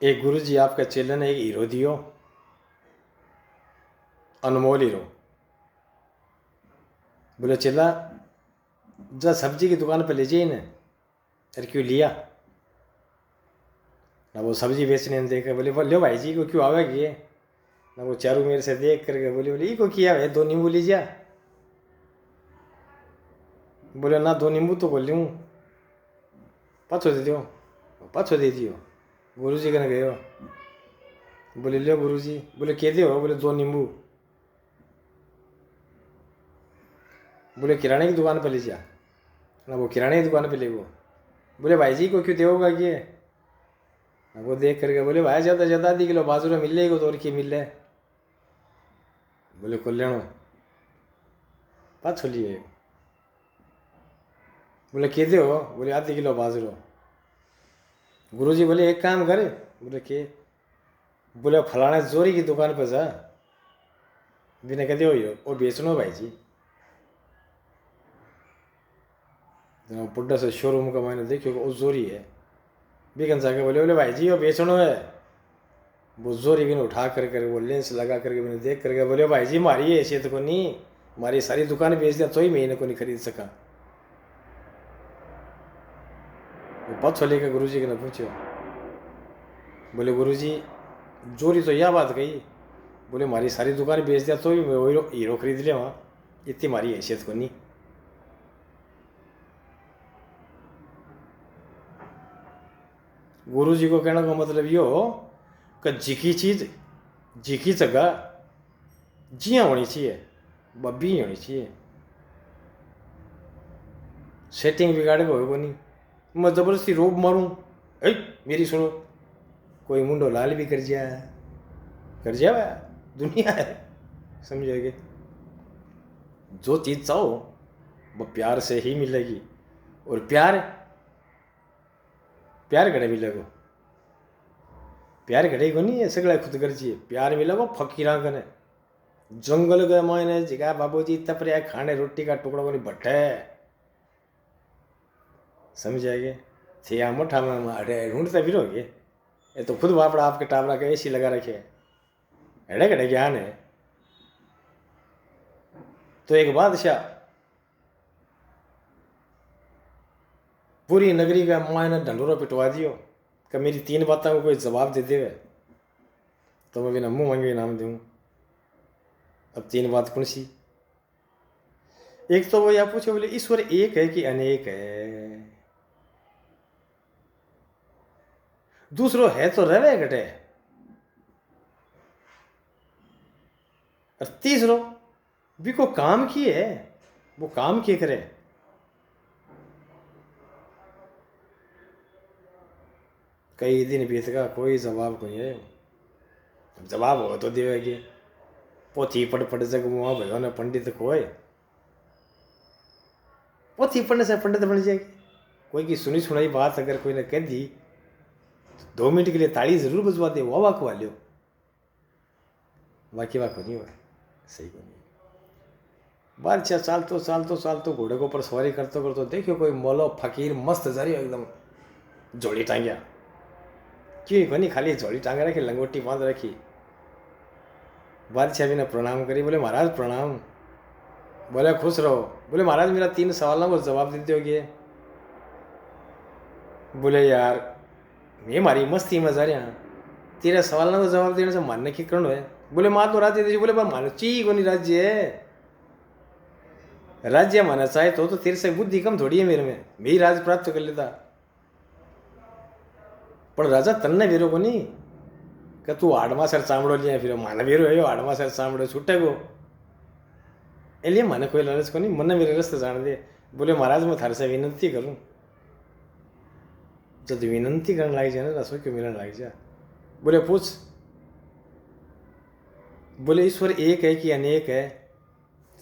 एक गुरु जी आपका चेले ने एक हीरो दियो, अनमोल हीरो। बोले चेला जा सब्जी की दुकान पर ले जाइए ना। अरे क्यों लिया ना? वो सब्जी बेचने ने देखा, बोले लो भाई जी को क्यों आवे किए ना? वो चारू मेरे से देख करके बोले बोले ई को किया है, 2 नींबू लीजिए। बोले ना 2 नींबू तो बोल लूँ, पाछो दे दियो। पाछो दे दियो। गुरु जी कने गयो, बोले लो गुरु जी। बोले के दे हो? बोले 2 नींबू। बोले किराने की दुकान पर ले जा ना। वो किराने की दुकान पर ले गो। बोले भाई जी को क्यों देगा ये? वो देख करके बोले भाई ज़्यादा ज़्यादा आधी किलो बाजरा मिल लेगा तो और क्या मिल रहा है? बोले कल्याण पाछो लिए। बोले के दे हो? बोले आधी किलो बाजरो। गुरु जी बोले एक काम करे। बोले के? बोले फलाने जोरी की दुकान पर जा, बिना कहते हो वो बेचनो भाई जी। पुड्डा से शोरूम का मैंने देखियो वो जोरी है, बिकन जाके बोले बोले भाई जी वो बेचनो है। वो जोरी भी उठा कर वो लेंस लगा करके मैंने देख करके बोले भाई जी मारी हैसियत को नहीं, हमारी सारी दुकान बेच दिया तो ही महीने को नहीं खरीद सका। वो पथ लेकर गुरु जी ने पूछो, बोले गुरु जी जोरी तो यह बात कही, बोले हमारी सारी दुकान बेच दिया तो ही मैं वो हीरो खरीद लिया वहाँ, इतनी हमारी हैसियत को नहीं। गुरु जी को कहने का मतलब यो कि जिकी चीज जिकी जगह जिया होनी चाहिए, बब्बी होनी चाहिए। सेटिंग बिगाड़े को नहीं मैं जबरदस्ती रोब मारूं। मेरी सुनो, कोई मुंडो लाल भी कर जाए दुनिया है, समझोगे? जो चीज चाहो वो प्यार से ही मिलेगी, और प्यार घड़े मिलेगा। प्यार घड़े को नहीं है सगड़ा खुद कर चाहिए, प्यार मिलेगा फकीरा कने जंगल के मायने जिगा बाबूजी तपरिया खाने रोटी का टुकड़ा को नहीं भट्टे, समझाएंगे थे या मोटा में अरे ढूंढते फिरोगे। ये तो खुद बापड़ा आपके टावरा के एसी लगा रखे हेड़े घड़े ज्ञान है। तो एक बादशाह पूरी नगरी का मायने ढंडोरा पिटवा दियो कि मेरी 3 बातों को कोई जवाब दे देवे तो मैं बिना मुंह मांगे इनाम दूँ। अब 3 बात कौन सी? एक तो वो यह पूछे बोले ईश्वर एक है कि अनेक है? दूसरो है तो रवे घटे, और तीसरो भी को काम की है, वो काम किए करे। कई दिन बीत गया कोई जवाब कोई है। जवाब हो तो देवेगी। पोथी पढ़ जग मुआ भयो ने पंडित कोय, पोथी पढ़ने से पंडित बन जाएगी। कोई की सुनी सुनाई बात अगर कोई ने कह दी 2 मिनट के लिए ताली जरूर बजवा दे, वाह वाह लो, बाकी वाह को नहीं हुआ, सही को नहीं। बादशाह चालतो घोड़े के ऊपर सवारी करते देखियो कोई मौलो फकीर मस्त जा रही एकदम, झोली टांगिया क्यों कोनी खाली झोली टांग रखी, लंगोटी बांध रखी। बादशाह भी ने प्रणाम करी, बोले महाराज प्रणाम। बोले खुश रहो। बोले महाराज मेरा 3 सवालों को जवाब देते होगे। बोले यार मैं मारी मस्ती में जा रहा, तेरे सवालों को जवाब देने से मानने की करण है। बोले मां तो राज्य दीजिए। बोले मानो ची को नहीं राज्य है, राज्य माना चाहे तो तेरे से बुद्धि कम थोड़ी है मेरे में, मैं ही राज प्राप्त कर लेता। पर राजा तन्ने वेरो को नहीं कि तू आडमा सर चामड़ो लिया फिर माने वेरो है आडमा सर चामड़ो छूटे को, इसलिए माने कोई लालच को नहीं, मन मेरे रास्ते जान दे। बोले महाराज मैं थारे से विनती करूं। जब विनती करने लग जाए ना रसोई क्यों मिलने लग जा। बोले पूछ। बोले ईश्वर एक है कि अनेक है?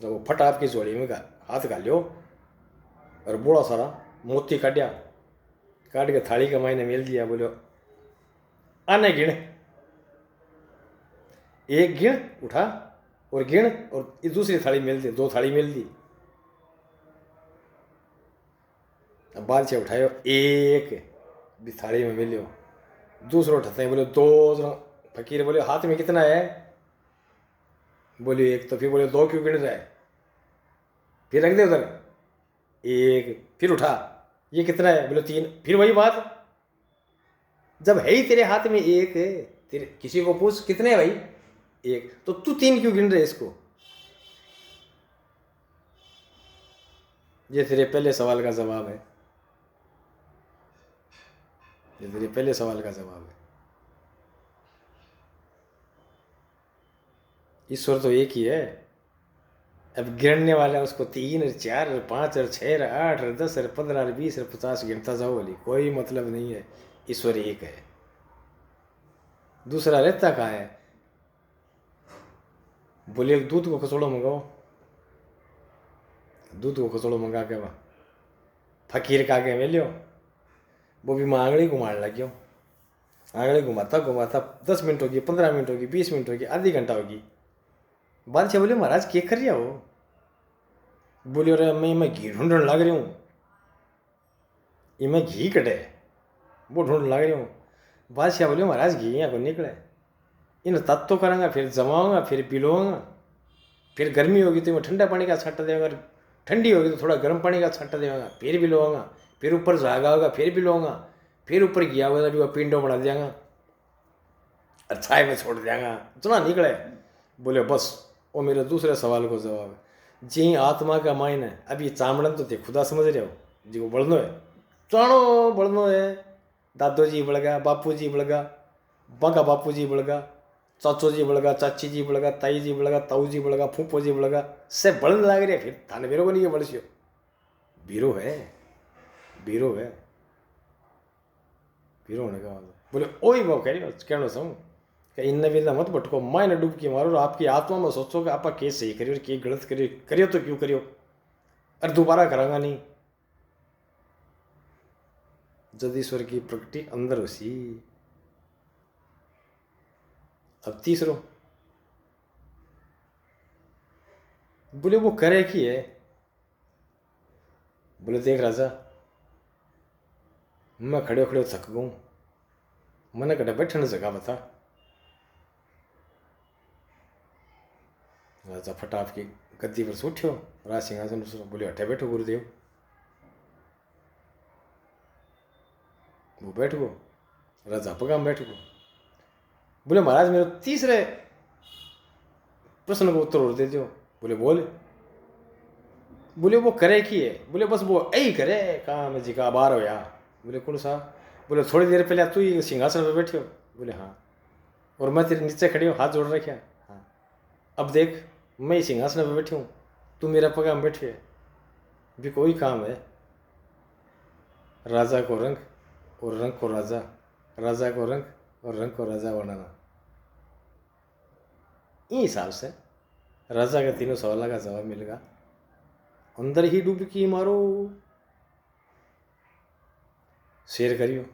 तो वो फट आपकी झोली में हाथ घालियो और बड़ा सारा मोती काटिया, काट के थाली के मायने मेल दिया। बोलो आने गिण, एक गिण उठा और गिण और दूसरी थाली मेल दी, 2 थाली मेल दी। अब बादशाह उठायो एक भी थाली में मिलियो, दूसरा उठाते हैं, बोले दो। फकीर बोले हाथ में कितना है? बोले एक। तो फिर बोले दो क्यों गिन रहा है? फिर रख दे उधर। एक। फिर उठा, ये कितना है? बोले तीन। फिर वही बात, जब है ही तेरे हाथ में एक, तेरे किसी को पूछ कितने है भाई? एक। तो तू तीन क्यों गिन रहे इसको? ये तेरे पहले सवाल का जवाब है। ये तेरे पहले सवाल का जवाब है। ईश्वर तो एक ही है। अब गिनने वाला उसको 3 और 4 और 5 और 6 और 8 और 10 और 15 और 20 और 50 गिनता जाओ, बोली कोई मतलब नहीं है। ईश्वर एक है। दूसरा रहता कहाँ है? बोले एक दूध को कचौड़ा मंगाओ। दूध को कचौड़ा मंगा के वहाँ फकीर का आगे में लियो। वो भी मैं आंगड़ी घुमाने लग गया। आंगड़ी घुमाता घुमाता 10 मिनट होगी, 15 मिनट होगी, 20 मिनट होगी, आधी घंटा होगी। बादशाह बोले महाराज क्या कर रहा हो? बोलियो रे मैं घी ढूंढने लग रही हूँ। ये मैं घी कटे वो ढूंढने लग रही हूँ। बादशाह बोले महाराज घी यहाँ को निकले, इन तत्व तो करूँगा, फिर जमाऊँगा, फिर पिलोऊँगा, फिर गर्मी होगी तो मैं ठंडा पानी का छट्टा देगा, ठंडी होगी तो थोड़ा गर्म पानी का छट्टा देगा, फिर भी लोगा, फिर ऊपर जागा होगा, फिर भी लोगा, फिर ऊपर गया होगा भी वह पिंडो बना देगा और छाए में छोड़ देगा, इतना निकले। बोले बस वो मेरे दूसरे सवाल को जवाब है। जी आत्मा का मायने अब ये चामड़न तो थे खुदा समझ रहे हो जी, वो बढ़नो है, चाणो बढ़नो है। दादो जी बढ़गा, बापू जी बढ़गा, बाका बापू जी बढ़गा, चाचो जी बढ़गा, चाची जी बढ़गा, ताई जी बढ़गा, ताऊ जी बढ़गा, फूफो जी बढ़गा, से बढ़ने लग रहे। फिर थाने बेरो को नहीं बढ़ियो, बीरो है, बीरो है, बीरो होने का मतलब। बोले ओही वो कह कहना चाहूँ कि इन बिना मत भटको, मायने डुबकी मारो और आपकी आत्मा में सोचो कि आप के सही करियो के गलत करियो, करियो तो क्यों करियो और दोबारा करांगा नहीं। जद ईश्वर की प्रगति अंदर उसी। अब तीसरो बोले वो करे की है। बोले देख राजा, मैं खड़े खड़े थक गऊँ, मैंने कटे बैठने जगह बता। राजा फटाफ की गद्दी पर से उठ्यो, राज सिंहासन पर बोले हटे बैठो गुरुदेव। वो बैठ गो, राजा पगा में बैठ गो। बोले महाराज मेरे तीसरे प्रश्न को उत्तर और दे दो। बोले बोले। बोले वो करे की है। बोले बस वो यही करे काम जी का बार हो या। बोले कौन सा? बोले थोड़ी देर पहले तू ही सिंहासन पर बैठे हो। बोले हाँ, और मैं तेरे नीचे खड़ी हूँ, हाथ जोड़ रखे। हाँ, अब देख मैं ही सिंहासन पर बैठी हूँ, तू मेरा पगा में बैठे है, भी कोई काम है। राजा को रंग और रंग को राजा, राजा को रंग और रंग को राजा बनाना। इस हिसाब से राजा के तीनों सवालों का जवाब मिलेगा। अंदर ही डुबकी मारो, शेयर करियो।